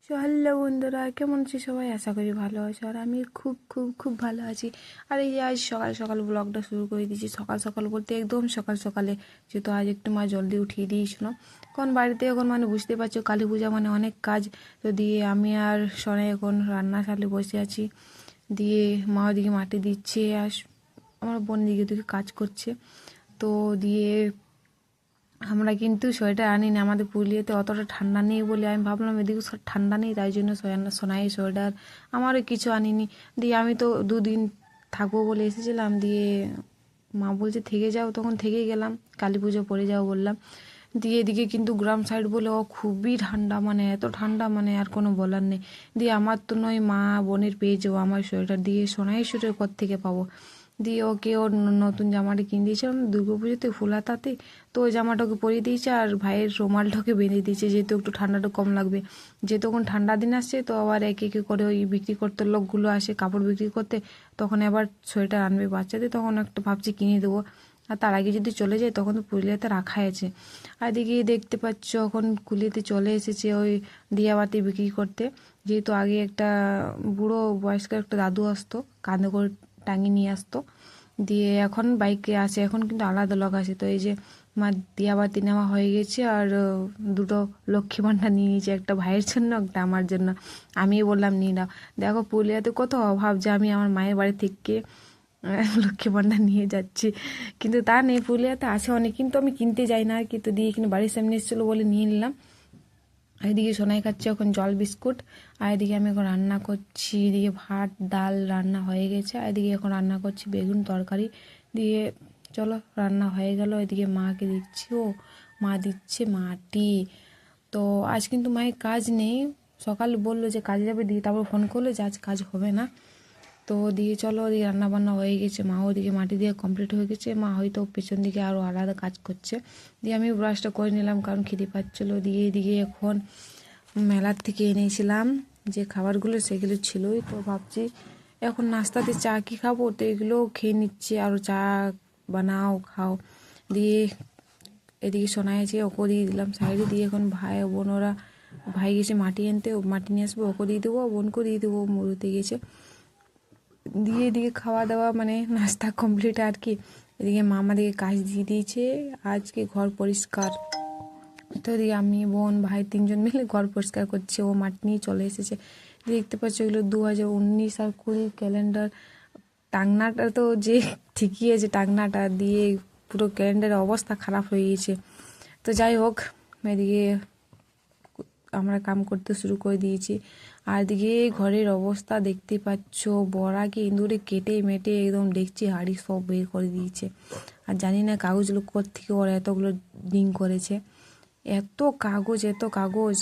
তো হ্যালো বন্ধুরা, কেমন আছি সবাই? আশা করি ভালো আছো। আর আমি খুব খুব খুব ভালো আছি। আর এই যে আজ সকাল সকাল ব্লগটা শুরু করে দিয়েছি। সকাল সকাল বলতে একদম সকাল সকালে, যেহেতু আজ একটু মা জলদি উঠিয়ে দিয়েছিল। কারণ বাড়িতে এখন মানে বুঝতে পারছো কালী পূজা মানে অনেক কাজ। তো দিয়ে আমি আর সনে এখন রান্নাশালে বসে আছি। দিয়ে মা ওদিকে মাটি দিচ্ছে আর আমার বোন দিকে দিকে কাজ করছে। তো দিয়ে আমরা কিন্তু সোয়েটার আনিনি, আমাদের পুরুলিয়াতে অতটা ঠান্ডা নেই বলে আমি ভাবলাম এদিকে ঠান্ডা নেই, তাই জন্য সোনাই সোয়েটার আমারও কিছু আনিনি। দিয়ে আমি তো 2 দিন থাকবো বলে এসেছিলাম। দিয়ে মা বলছে থেকে যাও, তখন থেকেই গেলাম, কালী পুজো পরে যাও বললাম। দিয়ে এদিকে কিন্তু গ্রাম সাইড বলে খুবই ঠান্ডা, মানে এত ঠান্ডা মানে আর কোনো বলার নেই। দিয়ে আমার তো নয় মা বোনের পেয়ে যাবো আমার সোয়েটার, দিয়ে সোনাই সোয়েটার কোত্থেকে পাবো। দিয়ে ওকে ওর নতুন জামাটা কিনে দিয়েছিলাম দুর্গা পুজোতে ফুলাতাতে। তো ওই জামাটাকে পরিয়ে দিয়েছে আর ভাইয়ের রুমালটাকে বেঁধে দিয়েছে, যেহেতু একটু ঠান্ডাটা কম লাগবে। যেহেতু তখন ঠান্ডা দিন আসছে, তো আবার একে একে করে ওই বিক্রি করতে লোকগুলো আসে কাপড় বিক্রি করতে, তখন আবার সোয়েটার আনবে বাচ্চাদের, তখন একটা ভাবছি কিনে দেবো। আর তার আগে যদি চলে যায় তখন তো পুরুলিয়াতে রাখাই আছে। আর এদিকে দেখতে পাচ্ছ এখন কুলিতে চলে এসেছে ওই দিয়াবাতি বিক্রি করতে। যেহেতু আগে একটা বুড়ো বয়স্ক একটা দাদু আসতো, কাঁধে করে টাঙিয়ে নিয়ে আসতো। দিয়ে এখন বাইকে আসে, এখন কিন্তু আলাদা লোক আসে। তো এই যে মা দিয়াবাতি নেওয়া হয়ে গেছে আর দুটো লক্ষ্মী ভাণ্ডার নিয়ে নিয়েছে, একটা ভাইয়ের জন্য একটা আমার জন্য। আমি বললাম নিয়ে নাও। দেখো পুরুলিয়াতে কত অভাব যে আমি আমার মায়ের বাড়ি থেকে লক্ষ্মী ভাণ্ডার নিয়ে যাচ্ছি, কিন্তু তা নেই, পুরুলিয়াতে আছে অনেক, কিন্তু আমি কিনতে যাই না আর কি। তো দিয়ে কিন্তু বাড়ির সামনে এসেছিলো বলে নিয়ে নিলাম। এদিকে সোনাই খাচ্ছে এখন জল বিস্কুট। আর এদিকে আমি এখন রান্না করছি, এদিকে ভাত ডাল রান্না হয়ে গেছে, আর এদিকে এখন রান্না করছি বেগুন তরকারি দিয়ে। চলো রান্না হয়ে গেল। এদিকে মাকে দিচ্ছি, মা দিচ্ছে মাটি। তো আজ কিন্তু মায়ের কাজ নেই, সকালে বললো যে কাজে যাবে, দিয়ে তারপর ফোন করলো যে আজ কাজ হবে না। তো দিয়ে চলো ওদিকে রান্না বান্না হয়ে গেছে, মা ওদিকে মাটি দিয়ে কমপ্লিট হয়ে গেছে, মা হয়তো পেছন দিকে আরও আলাদা কাজ করছে। দিয়ে আমি ব্রাশটা করে নিলাম কারণ খিদে পাচ্ছিলো। দিয়ে এদিকে এখন মেলার থেকে এনেছিলাম যে খাবারগুলো, সেগুলো ছিলই। তো ভাবছি এখন নাস্তাতে চা কি খাবো, তো এগুলোও খেয়ে নিচ্ছি, আরও চা বানাও খাও। দিয়ে এদিকে শোনা আছে, ওকে দিয়ে দিলাম সাইডে। দিয়ে এখন ভাই বোন ওরা, ভাই গেছে মাটি আনতে, মাটি নিয়ে আসবো, ওকে দিয়ে দেবো, বোনকেও দিয়ে দেবো, মুড়ুতে গেছে। দিয়ে এদিকে খাওয়া দাওয়া মানে নাস্তা কমপ্লিট আর কি। এদিকে মা আমাদেরকে কাজ দিয়ে দিয়েছে, আজকে ঘর পরিষ্কার। তো এদিকে আমি বোন ভাই 3জন মিলে ঘর পরিষ্কার করছে, ও মাটি নিয়ে চলে এসেছে। দেখতে পাচ্ছ এগুলো 2019 আর 20 ক্যালেন্ডার। টাংনাটা তো যে ঠিকই আছে, টাংনাটা দিয়ে পুরো ক্যালেন্ডারের অবস্থা খারাপ হয়ে গেছে। তো যাই হোক, এদিকে আমরা কাম করতে শুরু করে দিয়েছি। আর এদিকে ঘরের অবস্থা দেখতে পাচ্ছ, বড়াকে ইঁদুরে কেটে মেটে একদম দেখছি হাড়ি সব বের করে দিয়েছে। আর জানি না কাগজগুলো কোত্থেকে ওরা এতগুলো ডিং করেছে, এত কাগজ এত কাগজ।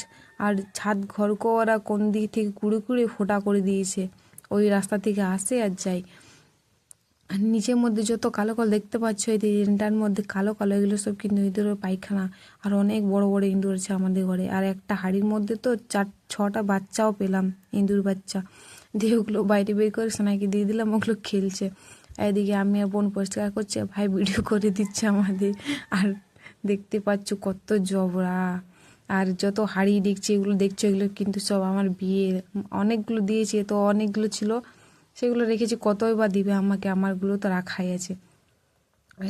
আর ছাদ ঘরকে ওরা কোন দিক থেকে কুড়ে কুড়ে ফোঁটা করে দিয়েছে, ওই রাস্তা থেকে আসে আর যায়। আর নিচের মধ্যে যত কালো কালো দেখতে পাচ্ছ, এই ড্রেনটার মধ্যে কালো কালো, এগুলো সব কিন্তু ইঁদুরের পায়খানা। আর অনেক বড় বড় ইঁদুর আছে আমাদের ঘরে। আর একটা হাঁড়ির মধ্যে তো 4-6টা বাচ্চাও পেলাম, ইঁদুর বাচ্চা। দিয়ে ওগুলো বাইরে বের করে সোনাইকে দিয়ে দিলাম, ওগুলো খেলছে। এদিকে আমি আর বোন পরিষ্কার করছে, ভাই ভিডিও করে দিচ্ছে আমাদের। আর দেখতে পাচ্ছ কত জবরা। আর যত হাঁড়ি দেখছি এগুলো দেখছো, এগুলো কিন্তু সব আমার বিয়ে, অনেকগুলো দিয়েছে, তো অনেকগুলো ছিল, সেগুলো রেখেছি, কতই বা দিবে আমাকে, আমারগুলো তো রাখাই আছে।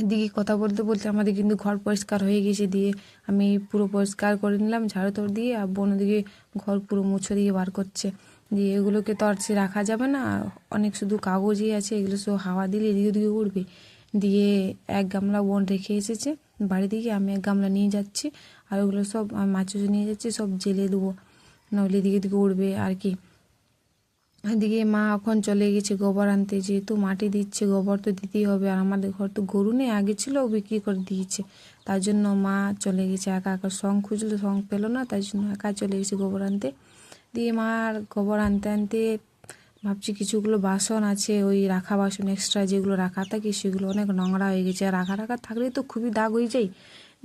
এদিকে কথা বলতে বলতে আমাদের কিন্তু ঘর পরিষ্কার হয়ে গেছে। দিয়ে আমি পুরো পরিষ্কার করে নিলাম ঝাড়ু তোড় দিয়ে, আর বোন ওদিকে ঘর পুরো মুছে দিয়ে বার করছে। দিয়ে এগুলোকে তো আর সে রাখা যাবে না, অনেক শুধু কাগজই আছে, এগুলো সব হাওয়া দিলে এদিকে ওদিকে উড়বে। দিয়ে এক গামলা বোন রেখে এসেছে বাড়ি থেকে, আমি এক গামলা নিয়ে যাচ্ছি। আর ওগুলো সব আমি মাছ নিয়ে যাচ্ছি, সব জেলে দেবো, নইলে এদিকে দিকে উড়বে আর কি। এদিকে মা এখন চলে গেছে গোবর আনতে, যেহেতু মাটি দিচ্ছে গোবর তো দিতেই হবে। আর আমাদের ঘর তো গরু নেই, আগে ছিল বিক্রি করে দিয়েছে, তার জন্য মা চলে গেছে একা একা। সং খুঁজলো, সং পেলো না, তাই জন্য একা চলে গেছে গোবর আনতে। দিয়ে মা গোবর আনতে আনতে ভাবছি কিছুগুলো বাসন আছে, ওই রাখা বাসন এক্সট্রা যেগুলো রাখা থাকে সেগুলো অনেক নোংরা হয়ে গেছে, আর রাখা রাখা থাকলে তো খুবই দাগ হয়ে যায়।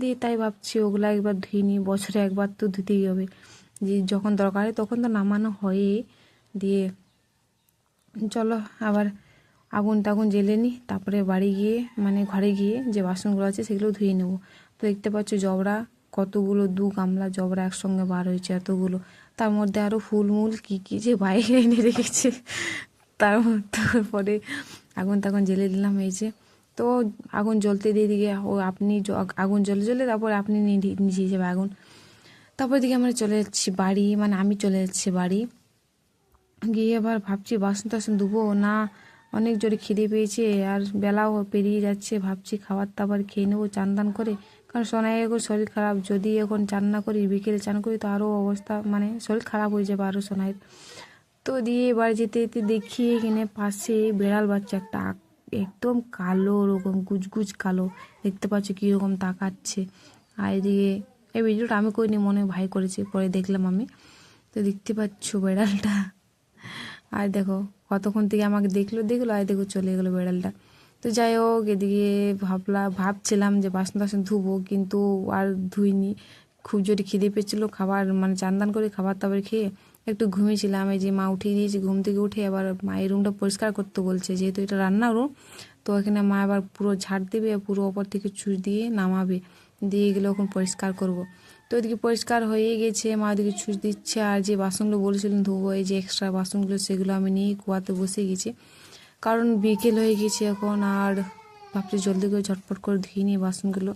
দিয়ে তাই ভাবছি ওগুলো একবার ধুয়ে নিই, বছরে একবার তো ধুতেই হবে, যে যখন দরকার হয় তখন তো নামানো হয়ই। দিয়ে চলো আবার আগুন টাগুন জ্বেলে নিই, তারপরে বাড়ি গিয়ে মানে ঘরে গিয়ে যে বাসনগুলো আছে সেগুলো ধুয়ে নেবো। তো দেখতে পাচ্ছ জবরা কতগুলো, 2 গামলা জবরা একসঙ্গে বার হয়েছে এতগুলো। তার মধ্যে আরও ফুলমুল কী কী যে বাইরে এনে রেখেছে। তারপরে আগুন জ্বেলে দিলাম। এই যে তো আগুন জ্বলতে দিয়ে দিকে ও আপনি আগুন জ্বলে তারপরে আপনি নিচে যাবে আগুন। তারপর দিকে আমরা চলে যাচ্ছি বাড়ি, মানে আমি চলে যাচ্ছি বাড়ি। গিয়ে এবার ভাবছি বাসন টাসন ধুবো না, অনেক জোরে খিদে পেয়েছে আর বেলাও পেরিয়ে যাচ্ছে। ভাবছি খাবার দাবার খেয়ে নেবো চান টান করে, কারণ সোনাই এখন শরীর খারাপ। যদি এখন চান না করি, বিকেলে চান করি, তো আরও অবস্থা মানে শরীর খারাপ হয়ে যাবে আরও সোনাইয়ের। তো দিয়ে এবার যেতে যেতে দেখি এখানে পাশে বেড়াল বাচ্চা একটা, একদম কালো, ওরকম গুজগুজ কালো, দেখতে পাচ্ছ কীরকম তাকাচ্ছে। আর এদিকে এই ভিডিওটা আমি করিনি, মনে হয় ভাই করেছে, পরে দেখলাম আমি। তো দেখতে পাচ্ছ বেড়ালটা, আর দেখো কতক্ষণ থেকে আমাকে দেখলো আর দেখো চলে গেলো বেড়ালটা। তো যাই হোক, এদিকে ভাবছিলাম যে বাসন টাসন ধুবো, কিন্তু আর ধুইনি। খুব জোরে খিদে পেয়েছিলো, খাবার মানে চান করে খাবার দাবার খেয়ে একটু ঘুমিয়েছিলাম। এই যে মা উঠিয়ে দিয়েছি ঘুম থেকে উঠে, আবার মায়ের রুমটা পরিষ্কার করতে বলছে, যেহেতু এটা রান্নার রুম। তো এখানে মা আবার পুরো ঝাড় দেবে, পুরো ওপর থেকে ছুঁচ দিয়ে নামাবে, দিয়ে গেলে ওখানে পরিষ্কার করব। তো ওইদিকে পরিষ্কার হয়ে গেছে, মা ওদিকে ছুঁচ দিচ্ছে। আর যে বাসনগুলো বলেছিলেন ধুবো, এই যে এক্সট্রা বাসনগুলো, সেগুলো আমি নিয়ে কুয়াতে বসে গেছি, কারণ বিকেল হয়ে গেছে এখন। আর ভাবছি জলদি করে ঝটপট করে ধুয়ে নিই বাসনগুলো।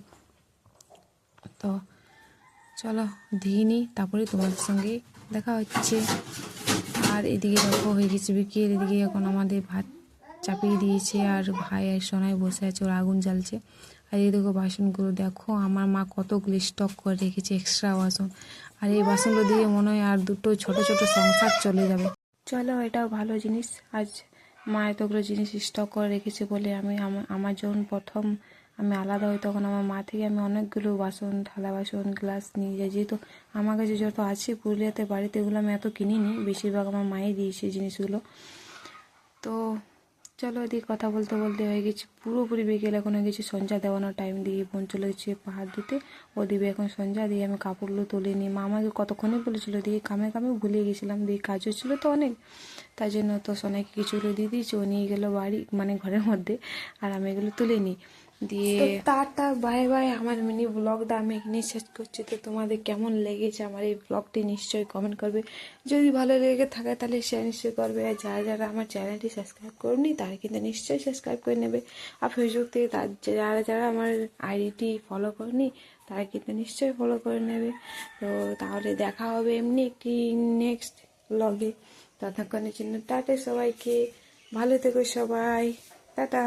তো চলো ধুয়ে নিই, তারপরে তোমাদের সঙ্গে দেখা হচ্ছে। আর এদিকে দেখো হয়ে গেছে বিকেল, এদিকে এখন আমাদের ভাত চাপিয়ে দিয়েছে, আর ভাই আর সোনাই বসে আছে, ওর আগুন জ্বালছে। আর এই দেখো বাসনগুলো দেখো, আমার মা কতগুলো স্টক করে রেখেছে এক্সট্রা বাসন। আর এই বাসনগুলো দিয়ে মনে হয় আর দুটো ছোট ছোট সংসার চলে যাবে। চলো, এটাও ভালো জিনিস। আজ মা এতগুলো জিনিস স্টক করে রেখেছে বলে আমার যখন প্রথম আমি আলাদা হই, তখন আমার মা থেকে আমি অনেকগুলো বাসন, থালা বাসন, গ্লাস নিয়ে যাই। যেহেতু আমার কাছে যত আছে পুরুলিয়াতে বাড়িতে, এগুলো আমি এত কিনিনি, বেশিরভাগ আমার মাই দিয়েছে জিনিসগুলো। তো চলো, এদিকে কথা বলতে বলতে হয়ে গেছি পুরোপুরি বিকেল, এখন হয়ে গেছি সন্ধ্যা দেওয়ানোর টাইম। দিয়ে বোন চলে গেছে পাহাড় দিতে, ও দিবে এখন সন্ধ্যা। দিয়ে আমি কাপড়গুলো তুলে নিই, মা আমাকে কতক্ষণই বলেছিল, দিয়ে কামে ভুলিয়ে গেছিলাম, দিয়ে কাজও ছিল তো অনেক, তাই জন্য তো সোনাইকে কিছুগুলো দিয়ে দিয়েছি, ও নিয়ে গেলো বাড়ি, মানে ঘরের মধ্যে, আর আমি এগুলো তুলে নিই। দিয়ে টাটা বাই বাই। আমার মিনি ব্লগটা আমি এখানেই শেষ করছি। তো তোমাদের কেমন লেগেছে আমার এই ব্লগটি নিশ্চয়ই কমেন্ট করবে, যদি ভালো লেগে থাকে তাহলে শেয়ার নিশ্চয়ই করবে। আর যারা আমার চ্যানেলটি সাবস্ক্রাইব করনি, তারা কিন্তু নিশ্চয়ই সাবস্ক্রাইব করে নেবে। আর ফেসবুক থেকে যারা আমার আইডিটি ফলো করনি, তারা কিন্তু নিশ্চয়ই ফলো করে নেবে। তো তাহলে দেখা হবে এমনি একটি নেক্সট ব্লগে। ততক্ষণের জন্য টাটা সবাইকে, ভালো থেকো সবাই, টাটা।